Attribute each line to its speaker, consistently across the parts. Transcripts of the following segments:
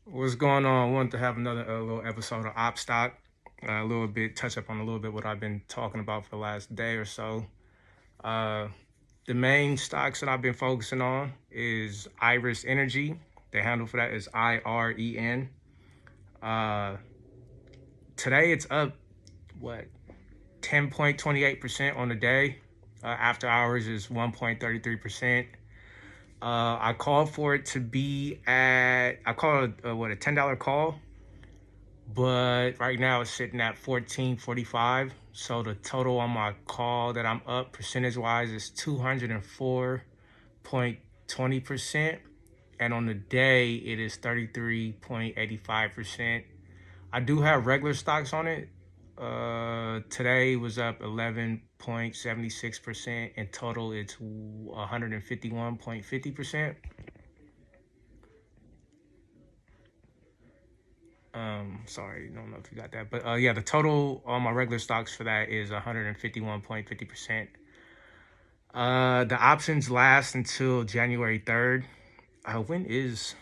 Speaker 1: What's going on? I wanted to have another little episode of Op Stock. A little bit, touch up on a little bit what I've been talking about for the last day or so. Uh, the main stocks that I've been focusing on is Iris Energy. The handle for that is IREN. Uh, Today it's up, what, 10.28% on the day. After hours is 1.33%. I called for it to be I called it, a $10 call, but right now it's sitting at 14.45. So the total on my call that I'm up percentage wise is 204.20%. And on the day, it is 33.85%. I do have regular stocks on it. Today was up 11.76%. In total, it's 151.50%. Sorry, don't know if you got that, but yeah, the total on my regular stocks for that is 151.50%. The options last until January 3rd. When is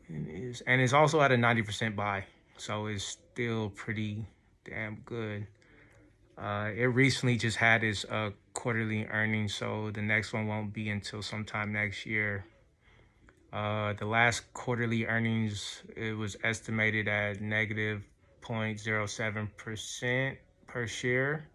Speaker 1: and it's also at a 90% buy, so it's still pretty damn good. It recently just had its quarterly earnings, so the next one won't be until sometime next year. The last quarterly earnings, it was estimated at negative 0.07% per share.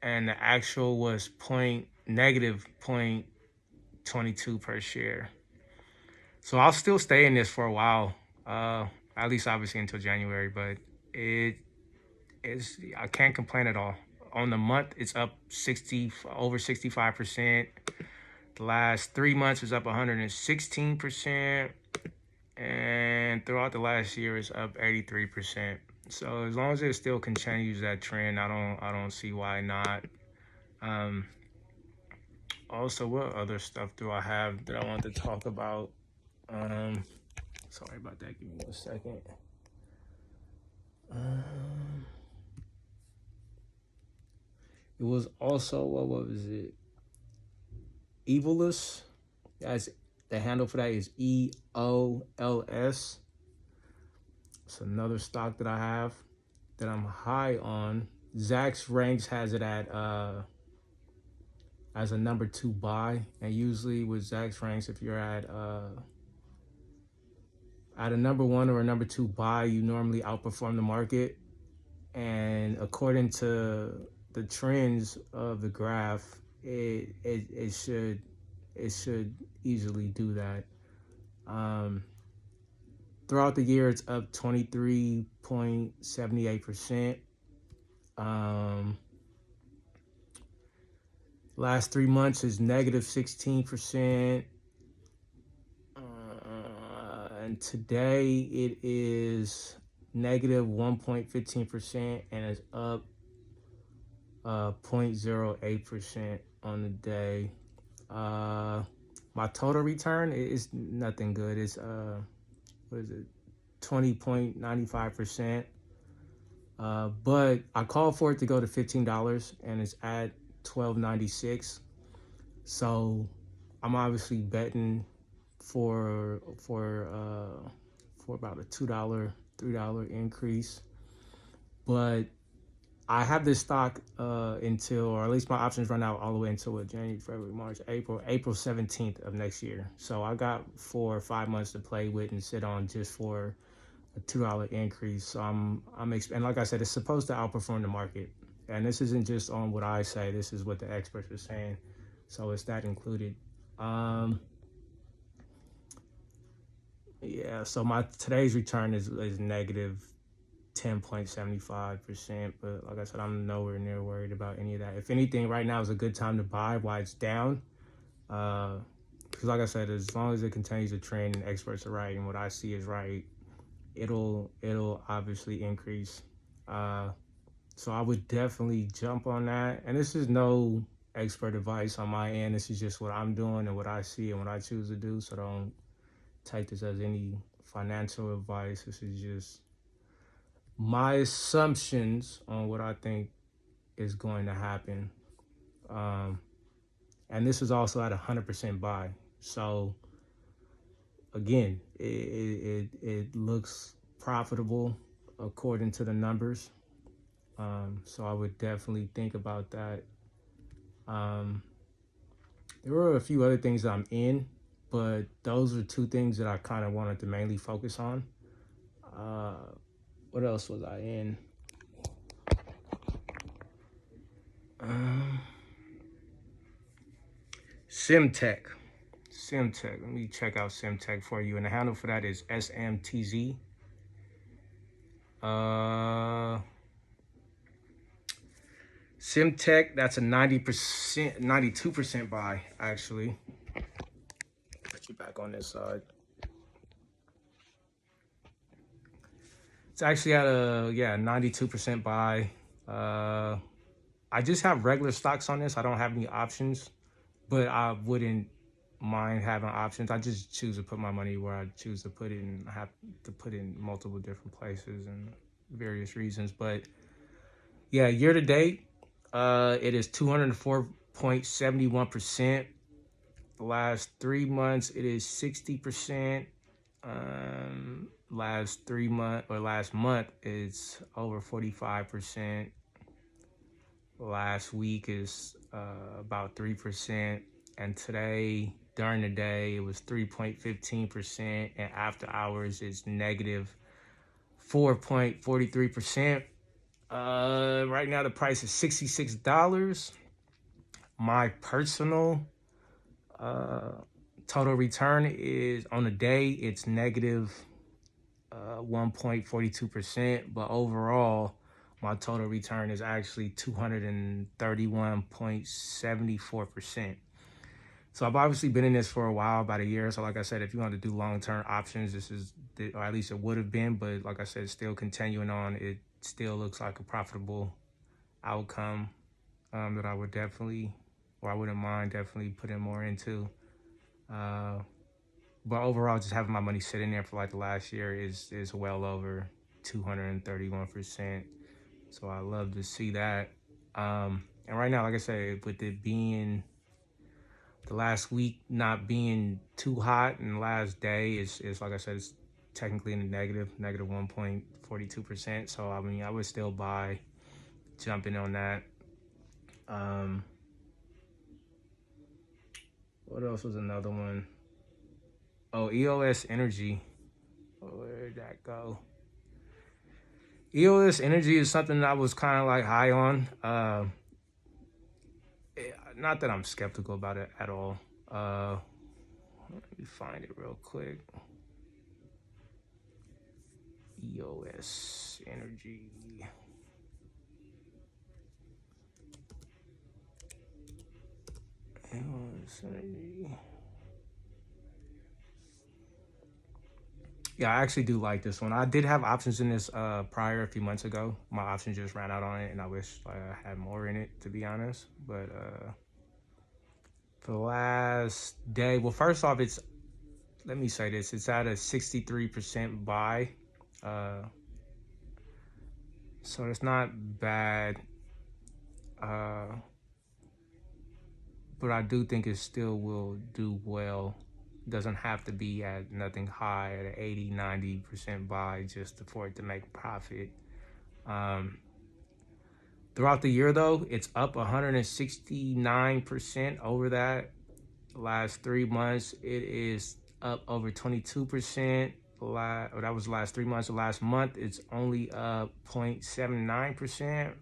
Speaker 1: And the actual was negative 0.22 per share. So I'll still stay in this for a while, at least obviously until January, but I can't complain at all. On the month, it's up over 65%. The last 3 months is up 116%, and throughout the last year it's up 83%. So as long as it still continues that trend, I don't see why not. Also, what other stuff do I have that I want to talk about? Sorry about that. Give me 1 second. It was also, what was it? Evolus. That's the handle for that is EOLS. It's another stock that I have that I'm high on. Zacks Ranks has it at as a number 2 buy, and usually with Zacks Ranks, if you're at a number 1 or a number 2 buy, you normally outperform the market. And according to the trends of the graph, it should easily do that. Throughout the year, it's up 23.78%. Last 3 months is negative 16%. And today it is negative 1.15%, and it's up 0.08% on the day. My total return is nothing good. It's 20.95%. But I called for it to go to $15, and it's at $12.96. So I'm obviously betting for about a $2, $3 increase. But I have this stock until, or at least my options run out all the way until January, February, March, April 17th of next year. So I got 4 or 5 months to play with and sit on just for a $2 increase. So and like I said, it's supposed to outperform the market. And this isn't just on what I say. This is what the experts are saying. So it's that included. Yeah. So my today's return is negative 10.75%, but like I said, I'm nowhere near worried about any of that. If anything, right now is a good time to buy while it's down. Because like I said, as long as it continues to trend and experts are right and what I see is right, it'll obviously increase. So I would definitely jump on that. And this is no expert advice on my end. This is just what I'm doing and what I see and what I choose to do. So don't take this as any financial advice. This is just my assumptions on what I think is going to happen. And this is also at 100% buy. So again, it looks profitable according to the numbers. So I would definitely think about that. Um, there were a few other things that I'm in, but those are two things that I kind of wanted to mainly focus on. Uh, what else was I in? Um, Simtech. Simtech. Let me check out Simtech for you. And the handle for that is SMTZ. Uh, Simtech, that's a 90%, 92% buy, actually. Put you back on this side. It's actually at a, 92% buy. I just have regular stocks on this. I don't have any options, but I wouldn't mind having options. I just choose to put my money where I choose to put it, and I have to put it in multiple different places and various reasons. But yeah, year to date, it is 204.71%. The last 3 months, it is 60%. Last month, it's over 45%. Last week is about 3%. And today, during the day, it was 3.15%. And after hours, it's negative 4.43%. Right now, the price is $66. My personal total return is on the day, it's negative 1.42%, but overall, my total return is actually 231.74%. So I've obviously been in this for a while, about a year. So like I said, if you want to do long-term options, this is, or at least it would have been, but like I said, still continuing on, it still looks like a profitable outcome that I would definitely, or I wouldn't mind definitely putting more into. But overall, just having my money sitting there for like the last year is well over 231%. So I love to see that. And right now, like I said, with it being the last week not being too hot, and the last day is like I said, it's technically in the negative 1.42%. So I mean, I would still buy, jumping on that. What else was another one? Oh, EOS Energy. Where'd that go? EOS Energy is something that I was kind of like high on. Not that I'm skeptical about it at all. Let me find it real quick. EOS Energy. EOS Energy. Yeah, I actually do like this one. I did have options in this prior a few months ago. My options just ran out on it, and I wish I had more in it, to be honest. But for the last day, well, first off, let me say this, it's at a 63% buy. So it's not bad. But I do think it still will do well. Doesn't have to be at nothing high at an 80-90% buy just for it to make profit. Throughout the year though, it's up 169% over that. The last 3 months, it is up over 22%. That was the last 3 months. The last month, it's only up 0.79%.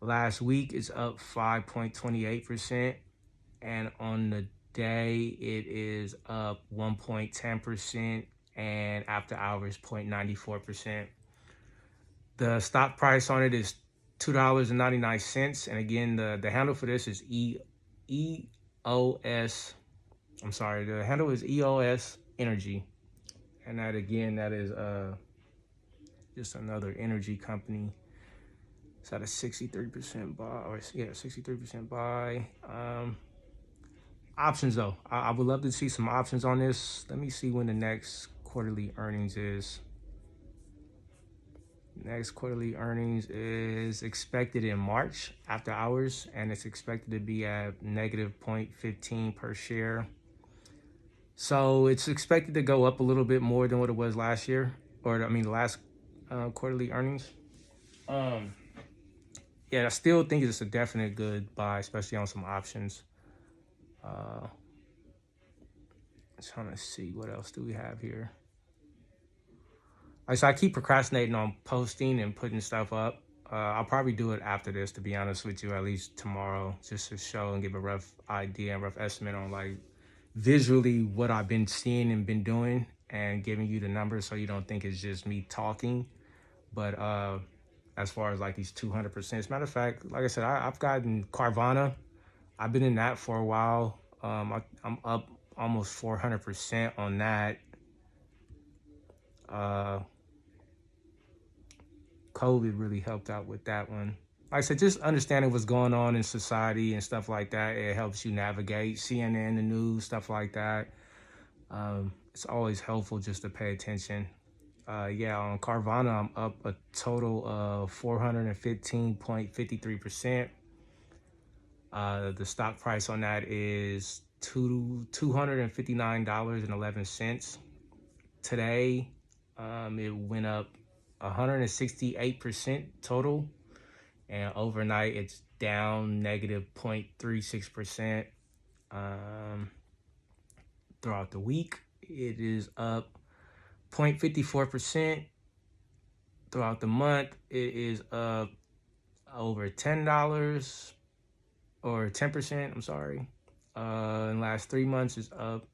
Speaker 1: Last week, it's up 5.28%. And on the day, it is up 1.10%. And after hours, 0.94%. The stock price on it is $2.99. And again, the handle for this is EOS. I'm sorry, the handle is EOS Energy. And that again, that is just another energy company. It's at a 63% buy, or 63% buy. Options though, I would love to see some options on this. Let me see when the next quarterly earnings is. Next quarterly earnings is expected in March after hours, and it's expected to be at negative 0.15 per share. So it's expected to go up a little bit more than what it was last year, or I mean, the last quarterly earnings. Um, yeah, I still think it's a definite good buy, especially on some options. Uh, Trying to see what else do we have here. So I keep procrastinating on posting and putting stuff up. I'll probably do it after this, to be honest with you, at least tomorrow, just to show and give a rough idea and rough estimate on like visually what I've been seeing and been doing, and giving you the numbers so you don't think it's just me talking. But as far as like these 200%, as a matter of fact, like I said, I've gotten Carvana. I've been in that for a while. I'm up almost 400% on that. Uh, COVID really helped out with that one. Like I said, just understanding what's going on in society and stuff like that, it helps you navigate CNN, the news, stuff like that. It's always helpful just to pay attention. Yeah, on Carvana, I'm up a total of 415.53%. The stock price on that is $259.11. Today, it went up 168% total, and overnight it's down negative 0.36%. Throughout the week, it is up 0.54%. Throughout the month, it is up over $10 or 10%. I'm sorry. In the last 3 months, it's up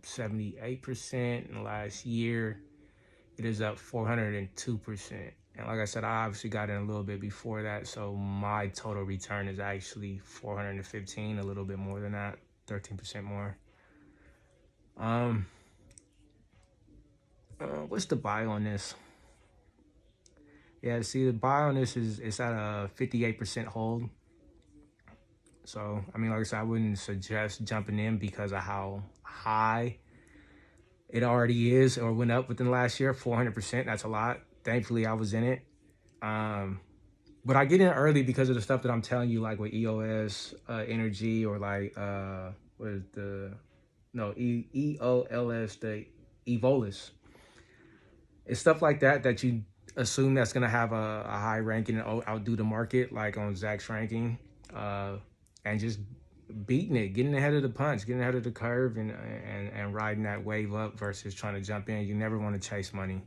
Speaker 1: 78%. In the last year, it is up 402%. And like I said, I obviously got in a little bit before that, so my total return is actually 415, a little bit more than that, 13% more. What's the buy on this? Yeah, see, the buy on this is it's at a 58% hold. So I mean, like I said, I wouldn't suggest jumping in because of how high it already is or went up within the last year. 400%, that's a lot. Thankfully, I was in it. But I get in early because of the stuff that I'm telling you, like with EOS Energy, or like what is the EOLS, the Evolis. It's stuff like that that you assume that's gonna have a high ranking and outdo the market, like on Zach's ranking, and just beating it, getting ahead of the punch, getting ahead of the curve, and riding that wave up versus trying to jump in. You never want to chase money.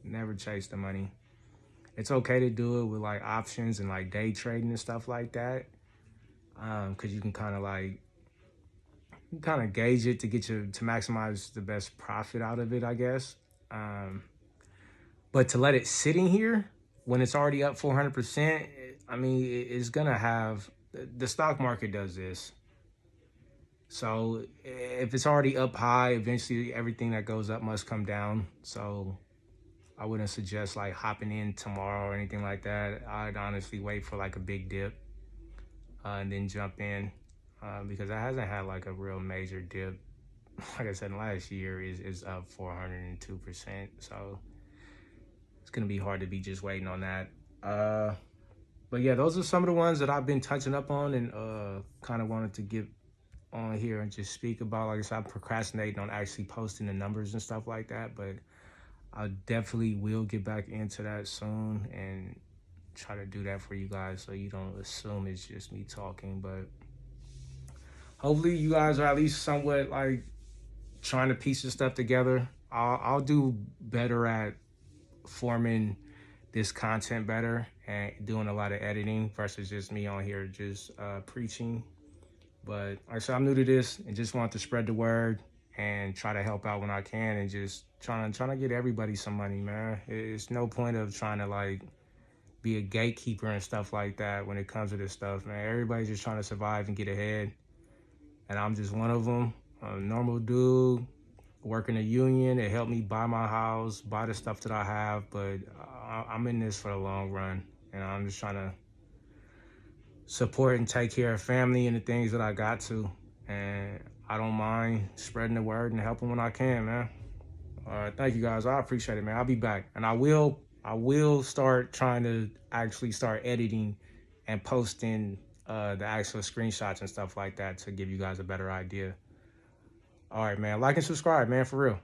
Speaker 1: Never chase the money. It's okay to do it with like options and like day trading and stuff like that, because you can kind of gauge it to get you to maximize the best profit out of it, I guess. But to let it sit in here when it's already up 400%, I mean, it's gonna have, the stock market does this. So if it's already up high, eventually everything that goes up must come down. So I wouldn't suggest like hopping in tomorrow or anything like that. I'd honestly wait for like a big dip, and then jump in, because it hasn't had like a real major dip. Like I said, last year is up 402%. So it's gonna be hard to be just waiting on that. But yeah, those are some of the ones that I've been touching up on and kind of wanted to get on here and just speak about. Like I said, I'm procrastinating on actually posting the numbers and stuff like that, but I definitely will get back into that soon and try to do that for you guys so you don't assume it's just me talking. But hopefully you guys are at least somewhat like trying to piece this stuff together. I'll do better at forming this content better and doing a lot of editing versus just me on here just preaching. But like I said, I'm new to this and just want to spread the word and try to help out when I can, and just trying to get everybody some money, man. It's no point of trying to like be a gatekeeper and stuff like that when it comes to this stuff, man. Everybody's just trying to survive and get ahead, and I'm just one of them, a normal dude working a union. It helped me buy my house, buy the stuff that I have, but I'm in this for the long run, and I'm just trying to support and take care of family and the things that I got to, and I don't mind spreading the word and helping when I can, man. All right, thank you guys. I appreciate it, man. I'll be back, and I will start trying to actually start editing and posting the actual screenshots and stuff like that to give you guys a better idea. All right, man. Like and subscribe, man, for real.